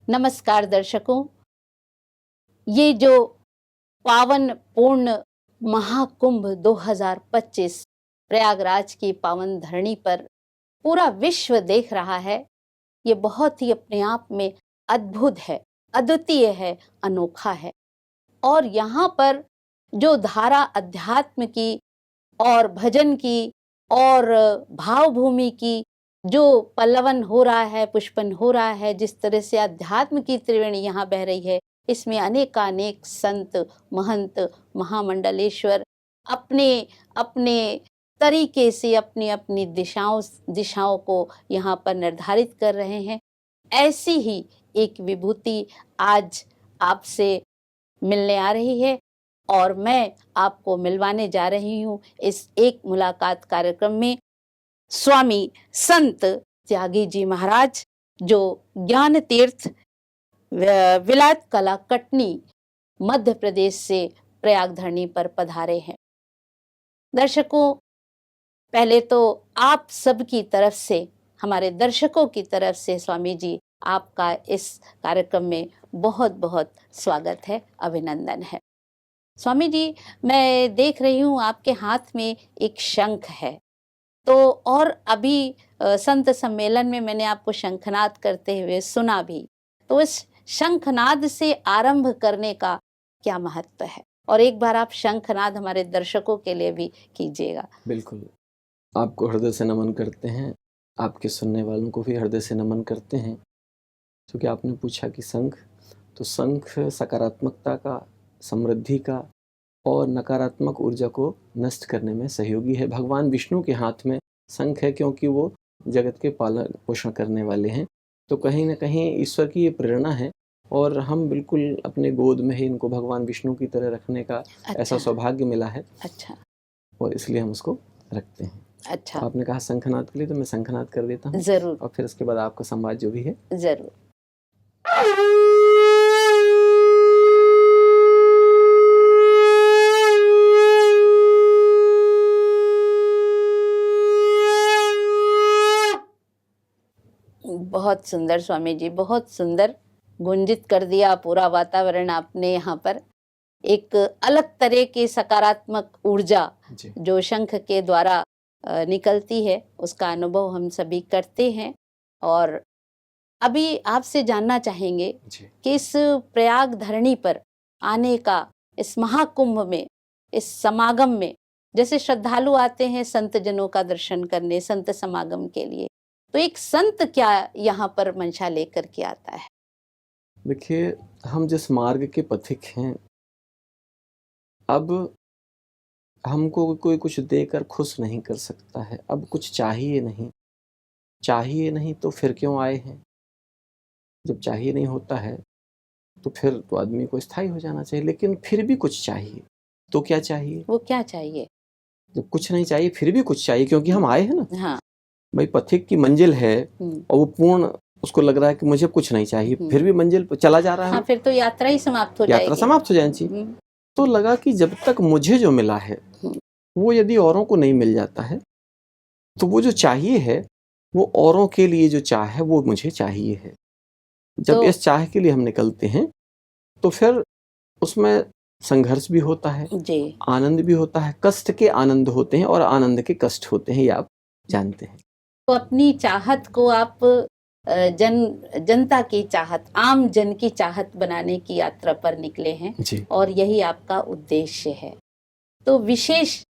नमस्कार दर्शकों, ये जो पावन पूर्ण महाकुंभ 2025 प्रयागराज की पावन धरणी पर पूरा विश्व देख रहा है, ये बहुत ही अपने आप में अद्भुत है, अद्वितीय है, अनोखा है। और यहाँ पर जो धारा अध्यात्म की और भजन की और भावभूमि की जो पल्लवन हो रहा है, पुष्पन हो रहा है, जिस तरह से अध्यात्म की त्रिवेणी यहाँ बह रही है, इसमें अनेकानेक संत, महंत, महामंडलेश्वर अपने अपने तरीके से अपनी अपनी दिशाओं को यहाँ पर निर्धारित कर रहे हैं। ऐसी ही एक विभूति आज आपसे मिलने आ रही है और मैं आपको मिलवाने जा रही हूँ इस एक मुलाकात कार्यक्रम में स्वामी संत त्यागी जी महाराज, जो ज्ञान तीर्थ विलायत कला कटनी मध्य प्रदेश से प्रयाग धरणी पर पधारे हैं। दर्शकों, पहले तो आप सबकी तरफ से, हमारे दर्शकों की तरफ से स्वामी जी आपका इस कार्यक्रम में बहुत बहुत स्वागत है, अभिनंदन है। स्वामी जी, मैं देख रही हूँ आपके हाथ में एक शंख है, तो और अभी संत सम्मेलन में मैंने आपको शंखनाद करते हुए सुना भी, तो इस शंखनाद से आरंभ करने का क्या महत्व है? और एक बार आप शंखनाद हमारे दर्शकों के लिए भी कीजिएगा। बिल्कुल, आपको हृदय से नमन करते हैं, आपके सुनने वालों को भी हृदय से नमन करते हैं। क्योंकि आपने पूछा कि शंख, तो शंख सकारात्मकता का, समृद्धि का और नकारात्मक ऊर्जा को नष्ट करने में सहयोगी है। भगवान विष्णु के हाथ में शंख है, क्योंकि वो जगत के पालन पोषण करने वाले हैं। तो कहीं ना कहीं ईश्वर की ये प्रेरणा है और हम बिल्कुल अपने गोद में ही इनको भगवान विष्णु की तरह रखने का ऐसा सौभाग्य मिला है। अच्छा। और इसलिए हम उसको रखते हैं। अच्छा। आपने कहा शंखनाद के लिए, तो मैं शंखनाद कर देता हूँ। जरूर। और फिर उसके बाद आपका संवाद जो भी है जरूर। बहुत सुंदर स्वामी जी, बहुत सुंदर गुंजित कर दिया पूरा वातावरण आपने। यहाँ पर एक अलग तरह की सकारात्मक ऊर्जा जो शंख के द्वारा निकलती है, उसका अनुभव हम सभी करते हैं। और अभी आपसे जानना चाहेंगे कि इस प्रयाग धरणी पर आने का, इस महाकुंभ में, इस समागम में, जैसे श्रद्धालु आते हैं संत जनों का दर्शन करने, संत समागम के लिए, तो एक संत क्या यहाँ पर मंशा लेकर के आता है? देखिए, हम जिस मार्ग के पथिक हैं, अब हमको कोई कुछ देकर खुश नहीं कर सकता है। अब कुछ चाहिए नहीं तो फिर क्यों आए हैं? जब चाहिए नहीं होता है तो फिर तो आदमी को स्थायी हो जाना चाहिए, लेकिन फिर भी कुछ चाहिए। तो क्या चाहिए? वो क्या चाहिए? जब कुछ नहीं चाहिए फिर भी कुछ चाहिए, क्योंकि हम आए हैं ना। हाँ। भाई, पथिक की मंजिल है और वो पूर्ण, उसको लग रहा है कि मुझे कुछ नहीं चाहिए, फिर भी मंजिल पर चला जा रहा है। हाँ, फिर तो यात्रा ही समाप्त हो जाएगी। यात्रा समाप्त हो जानी चाहिए। तो लगा कि जब तक मुझे जो मिला है वो यदि औरों को नहीं मिल जाता है, तो वो जो चाहिए है, वो औरों के लिए जो चाह है वो मुझे चाहिए है। जब इस चाह के लिए हम निकलते हैं तो फिर उसमें संघर्ष भी होता है, आनंद भी होता है। कष्ट के आनंद होते हैं और आनंद के कष्ट होते हैं, ये आप जानते हैं। तो अपनी चाहत को आप जनता की चाहत, आम जन की चाहत बनाने की यात्रा पर निकले हैं और यही आपका उद्देश्य है। तो विशेष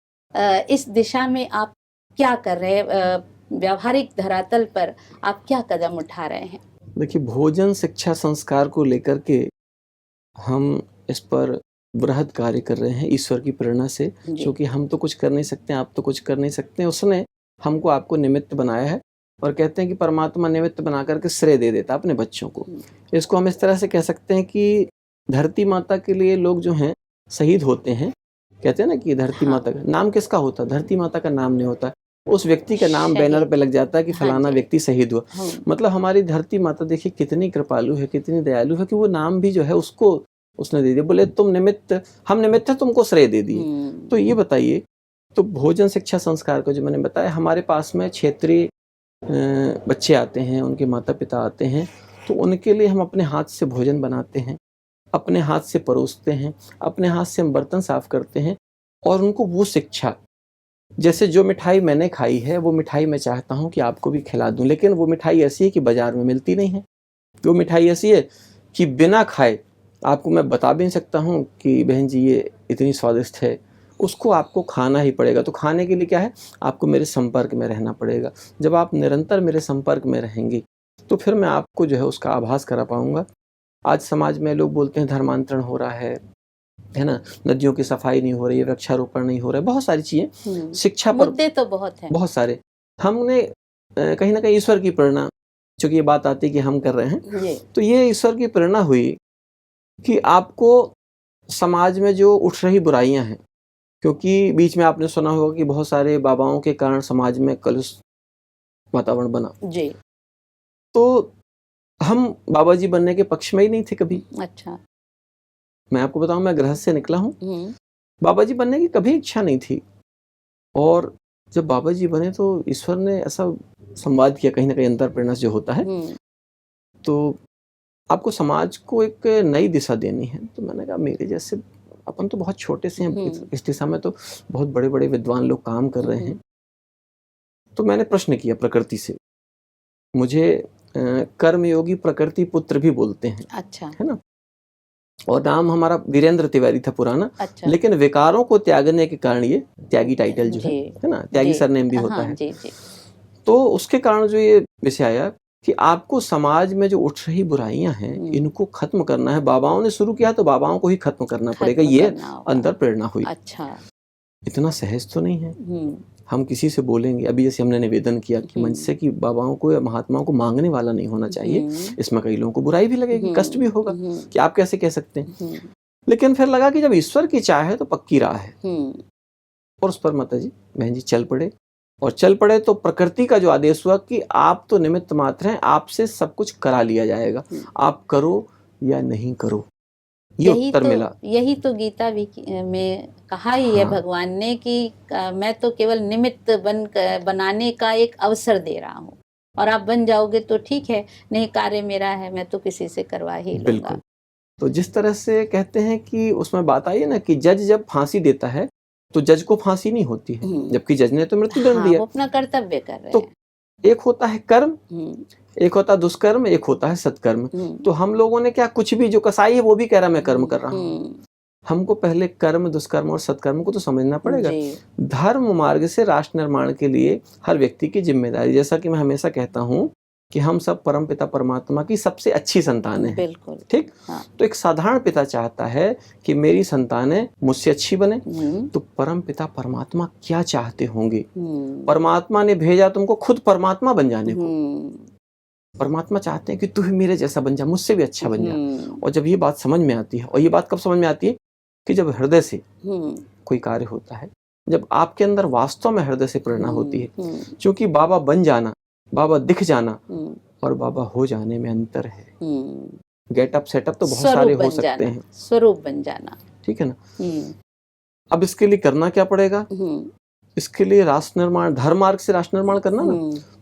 इस दिशा में आप क्या कर रहे हैं? व्यावहारिक धरातल पर आप क्या कदम उठा रहे हैं? देखिए, भोजन शिक्षा संस्कार को लेकर के हम इस पर बृहद कार्य कर रहे हैं ईश्वर की प्रेरणा से। क्योंकि हम तो कुछ कर नहीं सकते, आप तो कुछ कर नहीं सकते। उसने हमको आपको निमित्त बनाया है और कहते हैं कि परमात्मा निमित्त बना करके श्रेय दे देता अपने बच्चों को। इसको हम इस तरह से कह सकते हैं कि धरती माता के लिए लोग जो हैं शहीद होते हैं। कहते हैं ना कि धरती माता का नाम किसका होता है? धरती माता का नाम नहीं होता, उस व्यक्ति का नाम बैनर पे लग जाता है कि फलाना व्यक्ति शहीद हुआ। मतलब हमारी धरती माता देखिए कितनी कृपालु है, कितनी दयालु है कि वो नाम भी जो है उसको उसने दे दिया। बोले तुम निमित्त, हम निमित्त है, तुमको श्रेय दे दिए। तो ये बताइए, तो भोजन शिक्षा संस्कार को जो मैंने बताया, हमारे पास में क्षेत्रीय बच्चे आते हैं, उनके माता पिता आते हैं तो उनके लिए हम अपने हाथ से भोजन बनाते हैं, अपने हाथ से परोसते हैं, अपने हाथ से हम बर्तन साफ करते हैं और उनको वो शिक्षा, जैसे जो मिठाई मैंने खाई है वो मिठाई मैं चाहता हूँ कि आपको भी खिला दूँ, लेकिन वो मिठाई ऐसी है कि बाजार में मिलती नहीं है। वो मिठाई ऐसी है कि बिना खाए आपको मैं बता भी नहीं सकता हूँ कि बहन जी ये इतनी स्वादिष्ट है, उसको आपको खाना ही पड़ेगा। तो खाने के लिए क्या है, आपको मेरे संपर्क में रहना पड़ेगा। जब आप निरंतर मेरे संपर्क में रहेंगे तो फिर मैं आपको जो है उसका आभास करा पाऊंगा। आज समाज में लोग बोलते हैं धर्मांतरण हो रहा है ना, नदियों की सफाई नहीं हो रही है, वृक्षारोपण नहीं हो रहा है, बहुत सारी चीजें शिक्षा पर मुद्दे तो बहुत हैं, बहुत सारे। हमने कहीं ना कहीं ईश्वर की प्रेरणा, चूंकि ये बात आती कि हम कर रहे हैं, तो ये ईश्वर की प्रेरणा हुई कि आपको समाज में जो उठ रही बुराइयां हैं, क्योंकि बीच में आपने सुना होगा कि बहुत सारे बाबाओं के कारण समाज में कलुष वातावरण बना जी। तो हम बाबा जी बनने के पक्ष में ही नहीं थे कभी। अच्छा। मैं आपको बताऊं, मैं गृहस्थ से निकला हूँ, बाबा जी बनने की कभी इच्छा नहीं थी। और जब बाबा जी बने तो ईश्वर ने ऐसा संवाद किया, कहीं ना कहीं अंतर प्रेरणा जो होता है, तो आपको समाज को एक नई दिशा देनी है। तो मैंने कहा मेरे जैसे अपन तो बहुत छोटे से हैं, इस दिशा में तो बहुत बड़े बड़े विद्वान लोग काम कर रहे हैं। तो मैंने प्रश्न किया प्रकृति से, मुझे कर्मयोगी प्रकृति पुत्र भी बोलते हैं, अच्छा, है ना, और नाम हमारा वीरेंद्र तिवारी था पुराना। अच्छा। लेकिन विकारों को त्यागने के कारण ये त्यागी टाइटल जो है ना, त्यागी सरनेम भी होता है। जी। तो उसके कारण जो ये विषय आया कि आपको समाज में जो उठ रही बुराइयां हैं इनको खत्म करना है। बाबाओं ने शुरू किया तो बाबाओं को ही खत्म करना पड़ेगा, ये अंदर प्रेरणा हुई। अच्छा। इतना सहज तो नहीं है हम किसी से बोलेंगे। अभी जैसे हमने निवेदन किया कि मंच से कि बाबाओं को या महात्माओं को मांगने वाला नहीं होना चाहिए, इसमें कई लोगों को बुराई भी लगेगी, कष्ट भी होगा कि आप कैसे कह सकते हैं। लेकिन फिर लगा कि जब ईश्वर की चाह है तो पक्की राह है, और उस पर माता जी बहन जी चल पड़े। और चल पड़े तो प्रकृति का जो आदेश हुआ कि आप तो निमित्त मात्र हैं, आपसे सब कुछ करा लिया जाएगा, आप करो या नहीं करो, ये उत्तर मिला। यही तो गीता में कहा ही है भगवान ने कि मैं तो केवल निमित्त बनाने का एक अवसर दे रहा हूँ, और आप बन जाओगे तो ठीक है, नहीं कार्य मेरा है, मैं तो किसी से करवा ही लूंगा। तो जिस तरह से कहते हैं कि उसमें बात आई है ना कि जज जब फांसी देता है तो जज को फांसी नहीं होती है, जबकि जज ने तो मृत्यु दंड दिया। वो अपना कर्तव्य कर रहे तो हैं। एक होता है कर्म, एक होता है दुष्कर्म, एक होता है सत्कर्म। तो हम लोगों ने क्या, कुछ भी जो कसाई है वो भी कह रहा मैं कर्म कर रहा हूँ। हमको पहले कर्म, दुष्कर्म और सत्कर्म को तो समझना पड़ेगा। धर्म मार्ग से राष्ट्र निर्माण के लिए हर व्यक्ति की जिम्मेदारी, जैसा कि मैं हमेशा कहता हूँ कि हम सब परमपिता परमात्मा की सबसे अच्छी संतानें हैं। बिल्कुल ठीक। तो एक साधारण पिता चाहता है कि मेरी संतानें मुझसे अच्छी बने, तो परमपिता परमात्मा क्या चाहते होंगे। परमात्मा ने भेजा तुमको खुद परमात्मा बन जाने को। परमात्मा चाहते हैं कि तू भी मेरे जैसा बन जा, मुझसे भी अच्छा बन जा। और जब ये बात समझ में आती है, और ये बात कब समझ में आती है कि जब हृदय से कोई कार्य होता है, जब आपके अंदर वास्तव में हृदय से प्रेरणा होती है। क्योंकि बाबा बन जाना, बाबा दिख जाना और बाबा हो जाने में अंतर है। गेटअप सेटअप तो बहुत सारे हो सकते हैं, स्वरूप बन जाना, ठीक है ना। अब इसके लिए करना क्या पड़ेगा, इसके लिए राष्ट्र निर्माण, धर्म मार्ग से राष्ट्र निर्माण करना ना,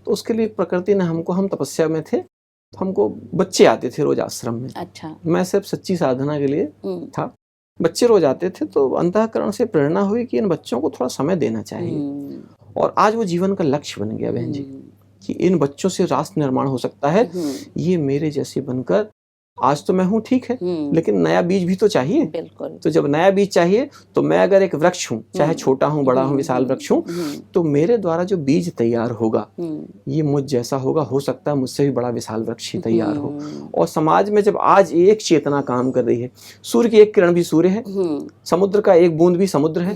तो उसके लिए प्रकृति ने हमको, हम तपस्या में थे, हमको बच्चे आते थे रोज आश्रम में। अच्छा। मैं सिर्फ सच्ची साधना के लिए था, बच्चे रोज आते थे, तो अंतःकरण से प्रेरणा हुई कि इन बच्चों को थोड़ा समय देना चाहिए। और आज वो जीवन का लक्ष्य बन गया बहन जी कि इन बच्चों से राष्ट्र निर्माण हो सकता है। ये मेरे जैसे बनकर, आज तो मैं हूँ ठीक है, लेकिन नया बीज भी तो चाहिए। बिल्कुल। तो जब नया बीज चाहिए, तो मैं अगर एक वृक्ष हूँ, चाहे छोटा हूँ, बड़ा हूँ, विशाल वृक्ष हूँ, तो मेरे द्वारा जो बीज तैयार होगा ये मुझ जैसा होगा, हो सकता है मुझसे भी बड़ा विशाल वृक्ष ही तैयार हो। और समाज में जब आज एक चेतना काम कर रही है, सूर्य की एक किरण भी सूर्य है, समुद्र का एक बूंद भी समुद्र है,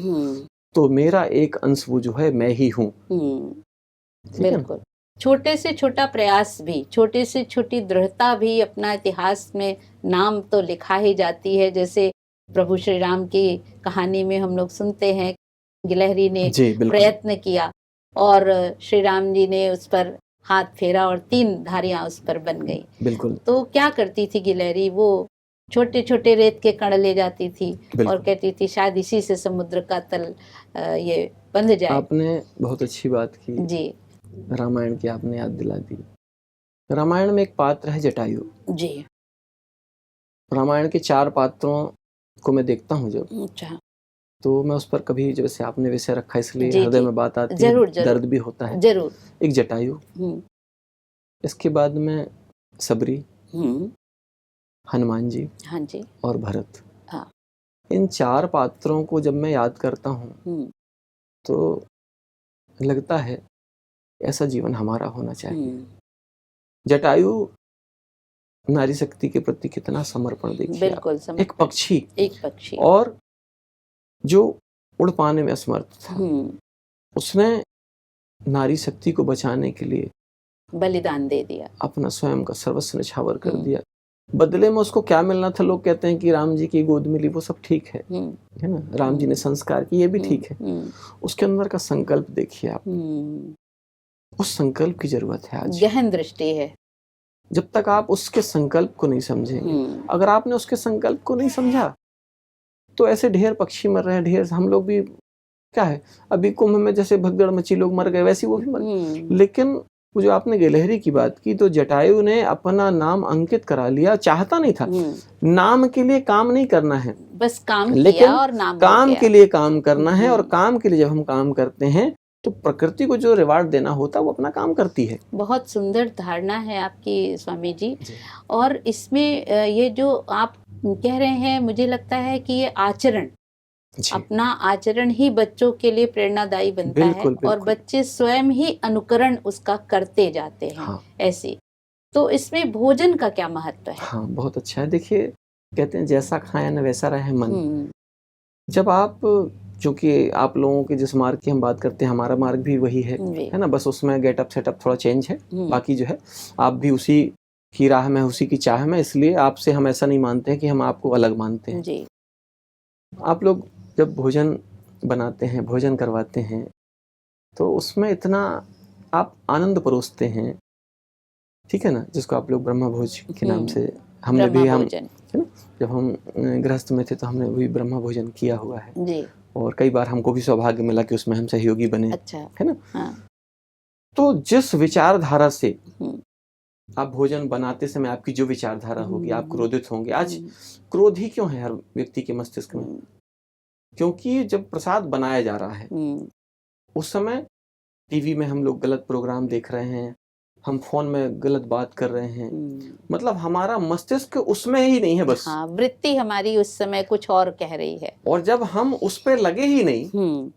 तो मेरा एक अंश वो जो है मैं ही हूँ। बिल्कुल। छोटे से छोटा प्रयास भी, छोटे से छोटी दृढ़ता भी अपना इतिहास में नाम तो लिखा ही जाती है। जैसे प्रभु श्री राम की कहानी में हम लोग सुनते हैं, गिलहरी ने प्रयत्न किया और श्री राम जी ने उस पर हाथ फेरा और 3 धारियां उस पर बन गई। बिल्कुल। तो क्या करती थी गिलहरी, वो छोटे छोटे रेत के कण ले जाती थी और कहती थी शायद इसी से समुद्र का तल ये बंध जाए। आपने बहुत अच्छी बात की जी, रामायण की आपने याद दिला दी। रामायण में एक पात्र है जटायु। जी। रामायण के 4 पात्रों को मैं देखता हूँ जब, अच्छा। तो मैं उस पर कभी, जैसे आपने विषय रखा इसलिए जी, हृदय जी। में बात आती है, जरूर जरूर दर्द भी होता है। जरूर। एक जटायु, हम्म। इसके बाद में सबरी, हम्म। हनुमान जी हाँ जी। और भरत। हाँ। इन 4 पात्रों को जब मैं याद करता हूँ तो लगता है ऐसा जीवन हमारा होना चाहिए। जटायु नारी शक्ति के प्रति कितना समर्पण, देखिए बिल्कुल आप। एक समर्पण। पक्षी, एक पक्षी। और जो उड़ पाने में असमर्थ था, उसने नारी शक्ति को बचाने के लिए बलिदान दे दिया, अपना स्वयं का सर्वस्व न्यौछावर कर दिया। बदले में उसको क्या मिलना था? लोग कहते हैं कि राम जी की गोद मिली, वो सब ठीक है ना, राम जी ने संस्कार किए, ये भी ठीक है। उसके अंदर का संकल्प देखिए आप, उस संकल्प की जरूरत है आज। गहन दृष्टि है। जब तक आप उसके संकल्प को नहीं समझेंगे, अगर आपने उसके संकल्प को नहीं समझा तो ऐसे ढेर पक्षी मर रहे हैं, ढेर, हम लोग भी क्या है, अभी कुंभ में जैसे भगदड़ मची लोग मर गए, वैसे वो भी मर। लेकिन वो जो आपने गिलहरी की बात की, तो जटायु ने अपना नाम अंकित करा लिया, चाहता नहीं था। नाम के लिए काम नहीं करना है, बस काम लेकिन किया और नाम काम के लिए काम करना है। और काम के लिए जब हम काम करते हैं तो प्रकृति को जो रिवार्ड देना होता है वो अपना काम करती है। बहुत सुंदर धारणा है आपकी स्वामी जी। और इसमें ये जो आप कह रहे हैं, मुझे लगता है कि ये आचरण, अपना आचरण ही बच्चों के लिए प्रेरणादायी बनता है। और बच्चे स्वयं ही अनुकरण उसका करते जाते हैं। हाँ। ऐसे तो इसमें भोजन का क्या महत्व है? हाँ, बहुत अच्छा है। देखिए, कहते हैं जैसा खाया न वैसा रहे मन। जब आप, चूंकि आप लोगों के जिस मार्ग की हम बात करते हैं, हमारा मार्ग भी वही है ना, बस उसमें गेटअप सेटअप थोड़ा चेंज है। बाकी जो है आप भी उसी की राह में, उसी की चाह में, इसलिए आपसे हम ऐसा नहीं मानते हैं कि हम आपको अलग मानते हैं जी। आप लोग जब भोजन बनाते हैं, भोजन करवाते हैं, तो उसमें इतना आप आनंद परोसते हैं, ठीक है ना, जिसको आप लोग ब्रह्म भोज के नाम से, हमने भी, हम है ना, जब हम गृहस्थ में थे तो हमने भी ब्रह्म भोजन किया हुआ है जी। और कई बार हमको भी सौभाग्य मिला कि उसमें हम सहयोगी बने। अच्छा। है ना। हाँ। तो जिस विचारधारा से आप भोजन बनाते समय, आपकी जो विचारधारा होगी, आप क्रोधित होंगे। आज क्रोध ही क्यों है हर व्यक्ति के मस्तिष्क में? क्योंकि जब प्रसाद बनाया जा रहा है उस समय टीवी में हम लोग गलत प्रोग्राम देख रहे हैं, हम फोन में गलत बात कर रहे हैं, मतलब हमारा मस्तिष्क उसमें ही नहीं है बस। हाँ, वृत्ति हमारी उस समय कुछ और कह रही है। और जब हम उस पे लगे ही नहीं,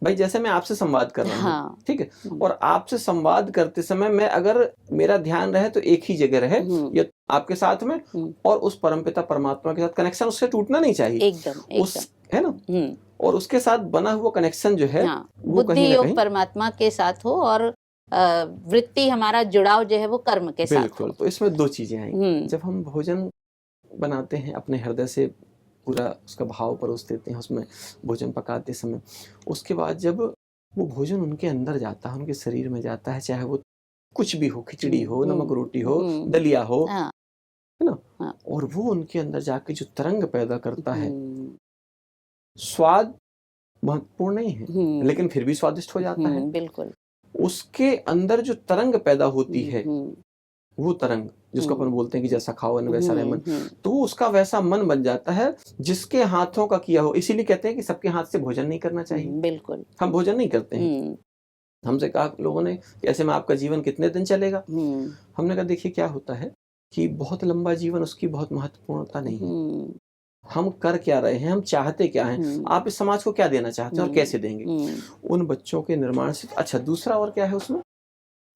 भाई जैसे मैं आपसे संवाद कर रहा हूँ, ठीक है, और आपसे संवाद करते समय मैं, अगर मेरा ध्यान रहे तो एक ही जगह रहे, या आपके साथ में, और उस परमपिता परमात्मा के साथ कनेक्शन उससे टूटना नहीं चाहिए एकदम, उस, है ना, और उसके साथ बना हुआ कनेक्शन जो है वो बुद्धि योग परमात्मा के साथ हो, और वृत्ति हमारा जुड़ाव जो है वो कर्म के साथ हो। बिल्कुल। तो इसमें 2 चीजें आएंगी। जब हम भोजन बनाते हैं, अपने हृदय से पूरा उसका भाव परोस देते हैं उसमें भोजन पकाते समय, उसके बाद जब वो भोजन उनके अंदर जाता है, उनके शरीर में जाता है, चाहे वो कुछ भी हो, खिचड़ी हो, नमक रोटी हो, दलिया हो, है ना, और वो उनके अंदर जाके जो तरंग पैदा करता है, स्वाद महत्वपूर्ण नहीं है लेकिन फिर भी स्वादिष्ट हो जाता है। बिल्कुल। उसके अंदर जो तरंग पैदा होती है, वो तरंग जिसको अपन बोलते हैं कि जैसा खाओ न वैसा रहे मन, तो वो उसका वैसा मन बन जाता है जिसके हाथों का किया हो। इसीलिए कहते हैं कि सबके हाथ से भोजन नहीं करना चाहिए। बिल्कुल। हम भोजन नहीं करते हैं। हमसे कहा लोगों ने कि ऐसे में आपका जीवन कितने दिन चलेगा? हमने कहा देखिए क्या होता है कि बहुत लंबा जीवन, उसकी बहुत महत्वपूर्णता नहीं है। हम कर क्या रहे हैं, हम चाहते क्या हैं, आप इस समाज को क्या देना चाहते हैं और कैसे देंगे, उन बच्चों के निर्माण से। अच्छा, दूसरा और क्या है उसमें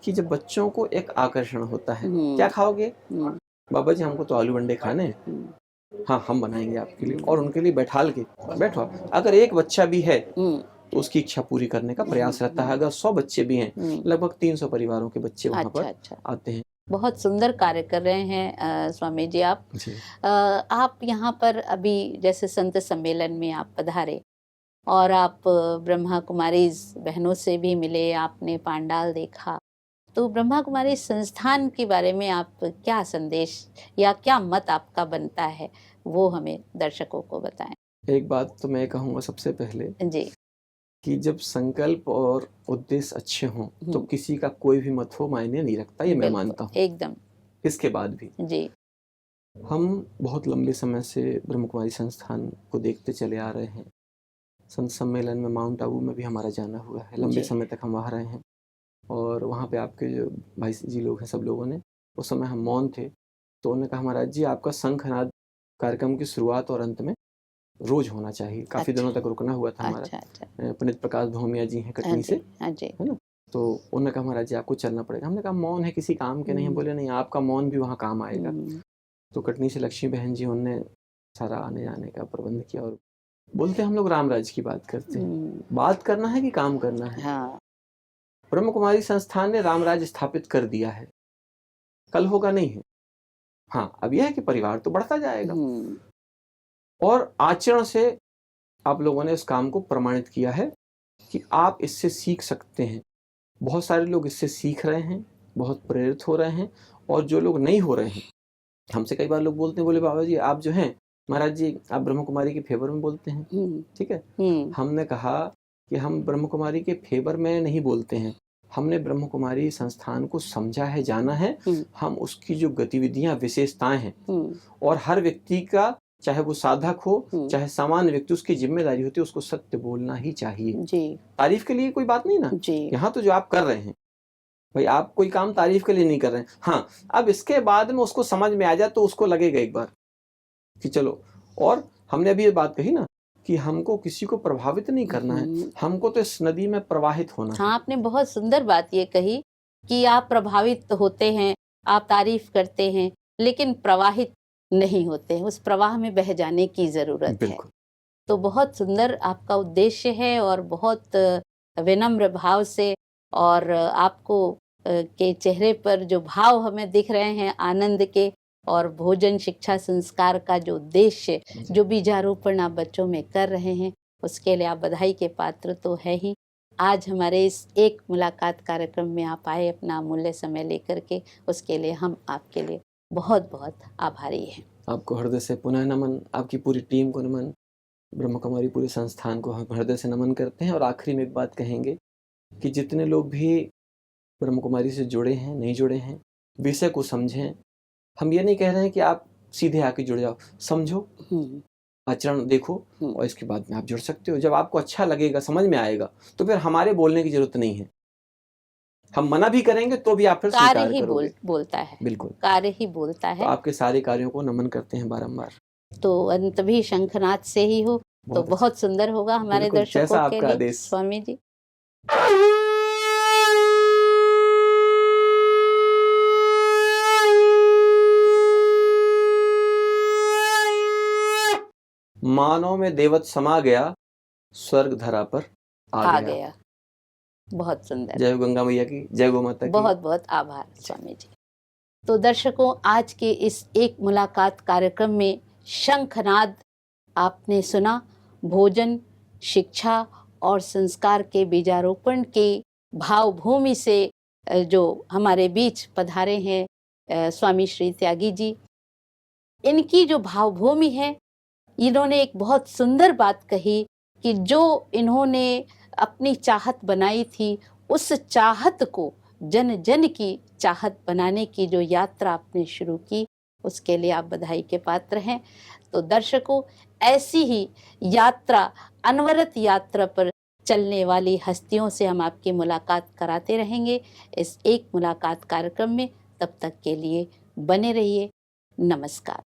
कि जब बच्चों को एक आकर्षण होता है, क्या खाओगे? बाबा जी हमको तो आलू बंडे खाने, हाँ हम बनाएंगे आपके लिए, और उनके लिए बैठाल के बैठो। अगर एक बच्चा भी है तो उसकी इच्छा पूरी करने का प्रयास रहता है। अगर 100 बच्चे भी हैं, लगभग 300 परिवारों के बच्चे वहाँ पर आते हैं। बहुत सुंदर कार्य कर रहे हैं स्वामी जी आप जी। आप यहाँ पर अभी जैसे संत सम्मेलन में आप पधारे और आप ब्रह्मा कुमारी बहनों से भी मिले, आपने पांडाल देखा, तो ब्रह्मा कुमारी संस्थान के बारे में आप क्या संदेश या क्या मत आपका बनता है, वो हमें दर्शकों को बताएं। एक बात तो मैं कहूँगा सबसे पहले जी, कि जब संकल्प और उद्देश्य अच्छे हों तो किसी का कोई भी मत हो मायने नहीं रखता, ये मैं मानता हूँ। एकदम इसके बाद भी जी हम बहुत लंबे समय से ब्रह्म कुमारी संस्थान को देखते चले आ रहे हैं। संत सम्मेलन में माउंट आबू में भी हमारा जाना हुआ है, लंबे जी समय तक हम वहाँ रहे हैं। और वहाँ पे आपके जो भाई जी लोग हैं, सब लोगों ने, उस समय हम मौन थे, तो उन्होंने कहा महाराज जी आपका शंखनाद कार्यक्रम की शुरुआत और अंत में रोज होना चाहिए। काफ़ी दिनों अच्छा तक रुकना हुआ था हमारा। अच्छा अच्छा पंडित प्रकाश भौमिया जी हैं हाँ कटनी से, जी हाँ जी है ना? तो उन्होंने कहा महाराज जी आपको चलना पड़ेगा। हमने कहा मौन है किसी काम के नहीं। बोले नहीं, आपका मौन भी वहाँ काम आएगा। तो कटनी से लक्ष्मी बहन जी, उनने सारा आने जाने का प्रबंध किया और बोलते हम लोग रामराज की बात करते हैं। बात करना है कि काम करना है? हाँ ब्रह्म कुमारी संस्थान ने रामराज स्थापित कर दिया है, कल होगा नहीं है। हाँ, अब यह है कि परिवार तो बढ़ता जाएगा और आचरण से आप लोगों ने इस काम को प्रमाणित किया है कि आप इससे सीख सकते हैं। बहुत सारे लोग इससे सीख रहे हैं, बहुत प्रेरित हो रहे हैं, और जो लोग नहीं हो रहे हैं, हमसे कई बार लोग बोलते हैं, बोले बाबा जी आप जो हैं, महाराज जी आप ब्रह्म कुमारी के फेवर में बोलते हैं, ठीक है। हमने कहा कि हम ब्रह्म कुमारी के फेवर में नहीं बोलते हैं, हमने ब्रह्म कुमारी संस्थान को समझा है, जाना है। हम उसकी जो गतिविधियां, विशेषताएं हैं, और हर व्यक्ति का, चाहे वो साधक हो चाहे सामान्य व्यक्ति, उसकी जिम्मेदारी होती है उसको सत्य बोलना ही चाहिए जी। तारीफ के लिए कोई बात नहीं ना जी। यहाँ तो जो आप कर रहे हैं भाई, आप कोई काम तारीफ के लिए नहीं कर रहे हैं। हाँ, अब इसके बाद में उसको समझ में आ जाए तो उसको लगेगा एक बार कि चलो। और हमने अभी ये बात कही ना कि हमको किसी को प्रभावित नहीं करना है, हमको तो इस नदी में प्रवाहित होना है। हाँ, आपने बहुत सुंदर बात ये कही कि आप प्रभावित होते हैं, आप तारीफ करते हैं, लेकिन प्रवाहित नहीं होते हैं, उस प्रवाह में बह जाने की जरूरत है। तो बहुत सुंदर आपका उद्देश्य है और बहुत विनम्र भाव से, और आपको के चेहरे पर जो भाव हमें दिख रहे हैं आनंद के, और भोजन शिक्षा संस्कार का जो उद्देश्य, जो बीजारोपण आप बच्चों में कर रहे हैं, उसके लिए आप बधाई के पात्र तो है ही। आज हमारे इस एक मुलाकात कार्यक्रम में आप आए अपना अमूल्य समय लेकर के, उसके लिए हम आपके लिए बहुत बहुत आभारी हैं। आपको हृदय से पुनः नमन, आपकी पूरी टीम को नमन, ब्रह्म कुमारी पूरे संस्थान को हम हृदय से नमन करते हैं। और आखिरी में एक बात कहेंगे कि जितने लोग भी ब्रह्म कुमारी से जुड़े हैं, नहीं जुड़े हैं, विषय को समझें। हम ये नहीं कह रहे हैं कि आप सीधे आके जुड़ जाओ, समझो, आचरण देखो, और इसके बाद में आप जुड़ सकते हो। जब आपको अच्छा लगेगा, समझ में आएगा, तो फिर हमारे बोलने की जरूरत नहीं है। हम मना भी करेंगे तो भी आप फिर स्वीकार करोगे। बोलता है, बिल्कुल, कार्य ही बोलता है। तो आपके सारे कार्यों को नमन करते हैं बारंबार। तो अंत भी शंखनाद से ही हो तो बहुत सुंदर होगा हमारे दर्शकों के लिए। स्वामी जी, मानव में देवत समा गया, स्वर्ग धरा पर आ गया। बहुत सुंदर। जय गंगा मैया की, जय गौ माता की। बहुत बहुत आभार स्वामी जी। तो दर्शकों, आज के इस एक मुलाकात कार्यक्रम में शंखनाद आपने सुना। भोजन शिक्षा और संस्कार के बीजारोपण के भावभूमि से जो हमारे बीच पधारे हैं स्वामी श्री त्यागी जी, इनकी जो भावभूमि है, इन्होंने एक बहुत सुंदर बात कही कि जो इन्होंने अपनी चाहत बनाई थी, उस चाहत को जन जन की चाहत बनाने की जो यात्रा आपने शुरू की, उसके लिए आप बधाई के पात्र हैं। तो दर्शकों, ऐसी ही यात्रा, अनवरत यात्रा पर चलने वाली हस्तियों से हम आपकी मुलाकात कराते रहेंगे इस एक मुलाकात कार्यक्रम में। तब तक के लिए बने रहिए। नमस्कार।